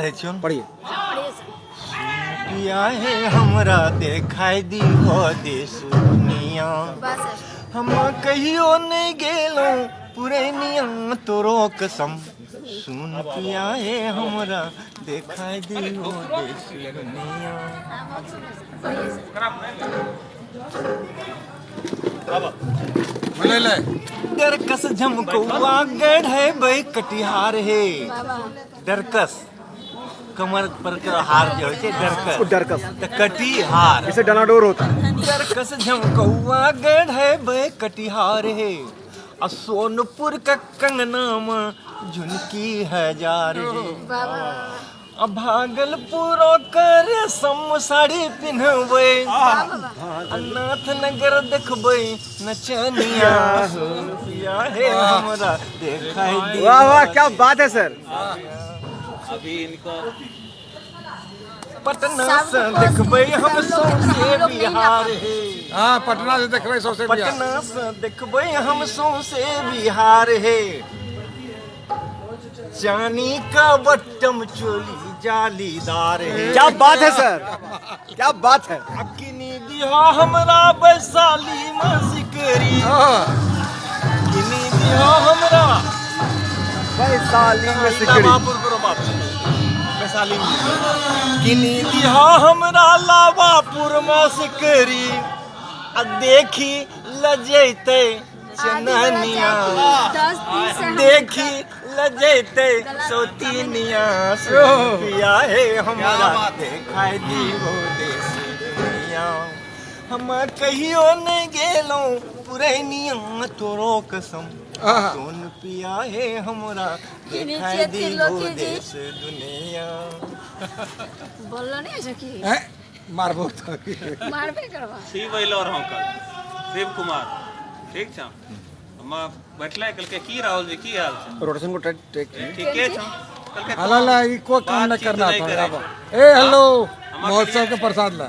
पढ़िए। पिया है हमरा देखाई दी हो देश दुनिया, हम कहियो नहीं गेलो पुरैनिया तोरो कसम। सुन पिया है हमरा देखाई दी हो देश दुनिया। डरकस झमकौआ गढ़ है भाई कटिहार है। डरकस कमर पर का हार जो है डरकस, डरकस तो कटिहार इसे डनाडोर होता है। डरकस झमकौआ गढ़ है भाई कटिहार है। और सोनपुर का कंगनाम झुनकी हजार है। अब भागलपुर कर सम साड़ी पिन्हबे, नाथ नगर देखबे नचनिया। पिया है हमरा देखाई दी। वाह वाह क्या बात है सर। अभी इनको पटना से देखबे हम सौंसे बिहार है। हाँ, पटना से देखबे सौंसे बिहार। पटना से देखबे हम सौंसे बिहार है। चानी का बट्टम चोली जालीदार है। क्या बात है सर, क्या बात है। किनी दिहा हमरा वैशाली में सिकरी। किनी दिहा हमरा वैशाली में सिकड़ी। लावापुर करो बाप वैशाली में। किनी दिहा हमरा लावापुर में सिकरी। आ देखी लजैते चननिया, देखी लजैते सौतीनिया। पिया है हमरा देखाई दी हो देश दुनिया, हम कहियो नहीं गेलो पुरैनिया तोरो कसम। सुन पिया है हमरा देखाई दी हो देश दुनिया। बोललो नहीं है कि हैं? मारबो तो मारबे करबा। शिव अइलो रहौ कल, शिव कुमार ठीक छ। हम बैठले कल के की राहुल जी की हाल छ? रोटेशन को टेक ठीके छ। कल के हला ला ई को काम न बातचीत करना नहीं था। करे। ए हेलो, महोत्सव के प्रसाद ला।